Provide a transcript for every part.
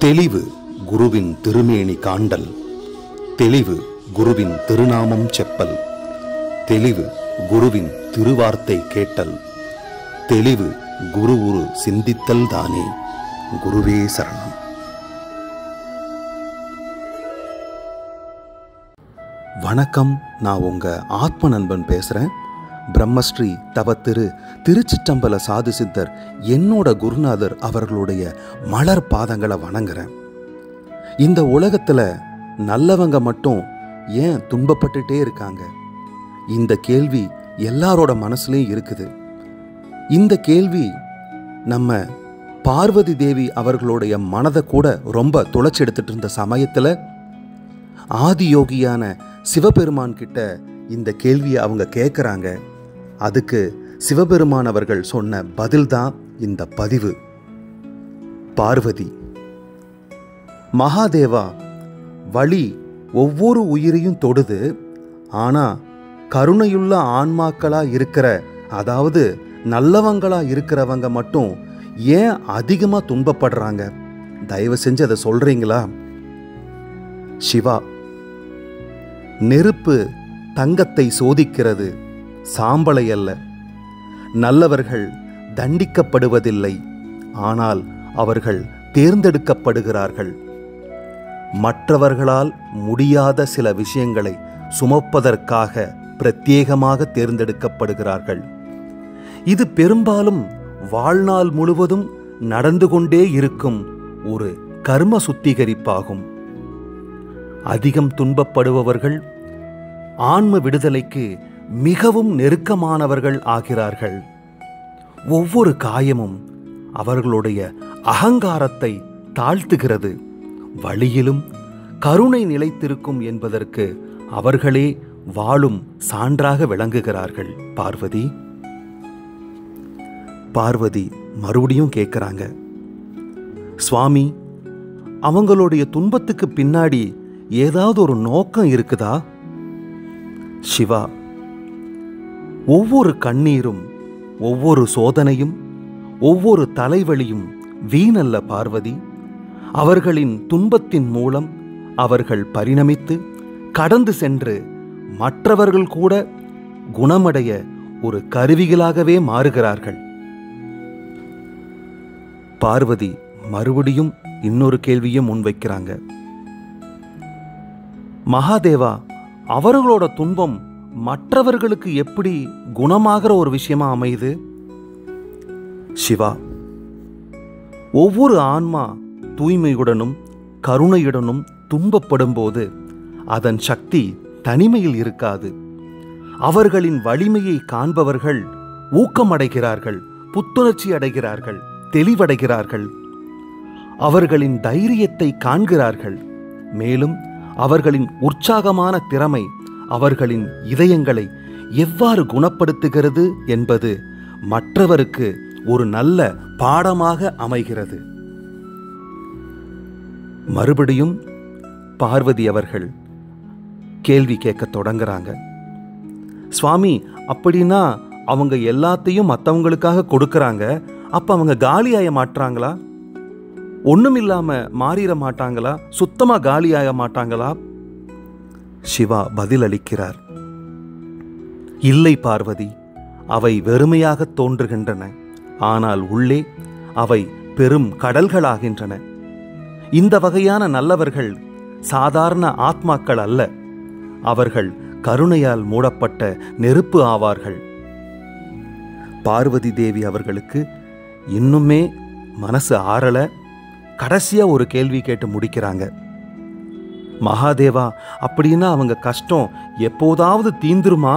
தெளிவு குருவின் திருமேனி காண்டல், தெளிவு குருவின் திருநாமம் செப்பல், தெளிவு குருவின் திருவார்த்தை கேட்டல், தெளிவு குரு உரு சிந்தித்தல் தானே. குருவே சரணம். வணக்கம், நான் உங்க ஆத்ம நண்பன் பேசுறேன். பிரம்மஸ்ரீ தவத்திரு திருச்சிற்றம்பல சாது சித்தர் என்னோட குருநாதர் அவர்களுடைய மலர் பாதங்களை வணங்குறேன். இந்த உலகத்துல நல்லவங்க மட்டும் ஏன் துன்பப்பட்டுட்டே இருக்காங்க? இந்த கேள்வி எல்லாரோட மனசுலயும் இருக்குது. இந்த கேள்வி நம்ம பார்வதி தேவி அவர்களுடைய மனதை கூட ரொம்ப துளைச்செடுத்துட்டு இருந்த சமயத்துல ஆதியோகியான சிவபெருமான் கிட்ட இந்த கேள்வியை அவங்க கேட்குறாங்க. அதுக்கு சிவபெருமான் அவர்கள் சொன்ன பதில்தான் இந்த பதிவு. பார்வதி, மகாதேவா, வழி ஒவ்வொரு உயிரையும் தொடுது. ஆனா கருணையுள்ள ஆன்மாக்களா இருக்கிற, அதாவது நல்லவங்களா இருக்கிறவங்க மட்டும் ஏன் அதிகமா துன்பப்படுறாங்க? தயவு செஞ்சு அதை சொல்றீங்களா? சிவா, நெருப்பு தங்கத்தை சோதிக்கிறது, சாம்பலை அல்ல. நல்லவர்கள் தண்டிக்கப்படுவதில்லை, ஆனால் அவர்கள் தேர்ந்தெடுக்கப்படுகிறார்கள். மற்றவர்களால் முடியாத சில விஷயங்களை சுமப்பதற்காக பிரத்யேகமாக தேர்ந்தெடுக்கப்படுகிறார்கள். இது பெரும்பாலும் வாழ்நாள் முழுவதும் நடந்து கொண்டே இருக்கும் ஒரு கர்ம சுத்திகரிப்பாகும். அதிகம் துன்பப்படுபவர்கள் ஆன்ம விடுதலைக்கு மிகவும் நெருக்கமானவர்கள் ஆகிறார்கள். ஒவ்வொரு காயமும் அவர்களுடைய அகங்காரத்தை தாழ்த்துகிறது. வழியிலும் கருணை நிலைத்திருக்கும் என்பதற்கு அவர்களே வாழும் சான்றாக விளங்குகிறார்கள். பார்வதி பார்வதி மறுபடியும் கேட்கிறாங்க, சுவாமி, அவங்களுடைய துன்பத்துக்கு பின்னாடி ஏதாவது ஒரு நோக்கம் இருக்குதா? சிவா, ஒவ்வொரு கண்ணீரும், ஒவ்வொரு சோதனையும், ஒவ்வொரு தலைவலியும் வீணல்ல பார்வதி. அவர்களின் துன்பத்தின் மூலம் அவர்கள் பரிணமித்து கடந்து சென்று மற்றவர்கள் கூட குணமடைய ஒரு கருவிகளாகவே மாறுகிறார்கள். பார்வதி மறுபடியும் இன்னொரு கேள்வியை முன்வைக்கிறாங்க. மகாதேவா, அவர்களோட துன்பம் மற்றவர்களுக்கு எப்படி குணமாகிற ஒரு விஷயமா அமையுது? சிவா, ஒவ்வொரு ஆன்மா தூய்மையுடனும் கருணையுடனும் துன்பப்படும் போது அதன் சக்தி தனிமையில் இருக்காது. அவர்களின் வலிமையை காண்பவர்கள் ஊக்கமடைகிறார்கள், புத்துணர்ச்சி அடைகிறார்கள், தெளிவடைகிறார்கள். அவர்களின் தைரியத்தை காண்கிறார்கள். மேலும் அவர்களின் உற்சாகமான திறமை அவர்களின் இதயங்களை எவ்வாறு குணப்படுத்துகிறது என்பது மற்றவருக்கு ஒரு நல்ல பாடமாக அமைகிறது. மறுபடியும் பார்வதி அவர்கள் கேள்வி கேட்க தொடங்குறாங்க. சுவாமி, அப்படின்னா அவங்க எல்லாத்தையும் மற்றவங்களுக்காக கொடுக்கறாங்க, அப்ப அவங்க காலியாய மாட்டாங்களா? ஒண்ணும் இல்லாம மாறிட மாட்டாங்களா? சுத்தமா காலியாக மாட்டாங்களா? சிவா பதில் அளிக்கிறார், இல்லை பார்வதி, அவை வெறுமையாக தோன்றுகின்றன, ஆனால் உள்ளே அவை பெரும் கடல்களாகின்றன. இந்த வகையான நல்லவர்கள் சாதாரண ஆத்மாக்கள் அல்ல, அவர்கள் கருணையால் மூடப்பட்ட நெருப்பு ஆவார்கள். பார்வதி தேவி அவர்களுக்கு இன்னுமே மனசு ஆறல. கடைசியா ஒரு கேள்வி கேட்டு முடிக்கிறாங்க. மகாதேவா, அப்படின்னா அவங்க கஷ்டம் எப்போதாவது தீந்துருமா,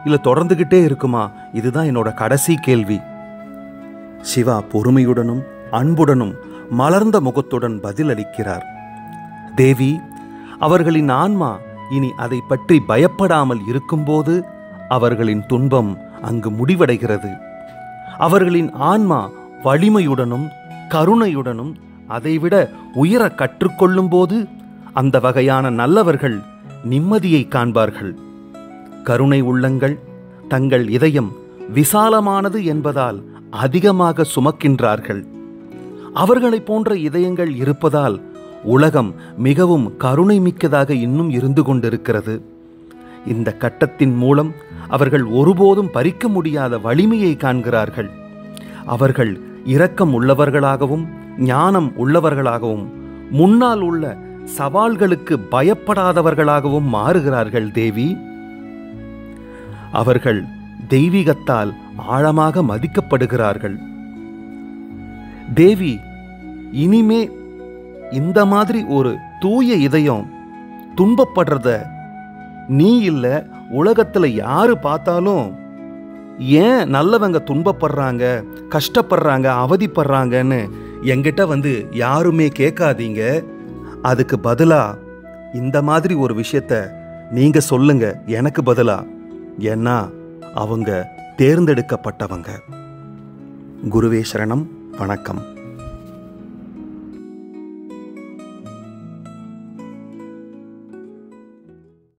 இல்ல தொடர்ந்துகிட்டே இருக்குமா? இதுதான் என்னோட கடைசி கேள்வி. சிவா பொறுமையுடனும் அன்புடனும் மலர்ந்த முகத்துடன் பதில் அளிக்கிறார். தேவி, அவர்களின் ஆன்மா இனி அதை பற்றி பயப்படாமல் இருக்கும்போது அவர்களின் துன்பம் அங்கு முடிவடைகிறது. அவர்களின் ஆன்மா வலிமையுடனும் கருணையுடனும் அதைவிட உயர கற்றுக்கொள்ளும் போது அந்த வகையான நல்லவர்கள் நிம்மதியை காண்பார்கள். கருணை உள்ளங்கள் தங்கள் இதயம் விசாலமானது என்பதால் அதிகமாக சுமக்கின்றார்கள். அவர்களைப் போன்ற இதயங்கள் இருப்பதால் உலகம் மிகவும் கருணை மிக்கதாக இன்னும் இருந்து கொண்டிருக்கிறது. இந்த கட்டத்தின் மூலம் அவர்கள் ஒருபோதும் பறிக்க முடியாத வலிமையை காண்கிறார்கள். அவர்கள் இரக்கம் உள்ளவர்களாகவும் ஞானம் உள்ளவர்களாகவும் முன்னால் உள்ள சவால்களுக்கு பயப்படாதவர்களாகவும் மாறுகிறார்கள் தேவி. அவர்கள் தெய்வீகத்தால் ஆழமாக மதிக்கப்படுகிறார்கள். தேவி, இனிமே இந்த மாதிரி ஒரு தூய இதயம் துன்பப்படுறத நீ இல்ல உலகத்துல யாரு பார்த்தாலும் ஏன் நல்லவங்க துன்பப்படுறாங்க, கஷ்டப்படுறாங்க, அவதிப்படுறாங்கன்னு என்கிட்ட வந்து யாருமே கேட்காதீங்க. அதுக்கு பதிலா இந்த மாதிரி ஒரு விஷயத்த நீங்க சொல்லுங்க எனக்கு பதிலா. ஏன்னா அவங்க தேர்ந்தெடுக்கப்பட்டவங்க. குருவே சரணம். வணக்கம்.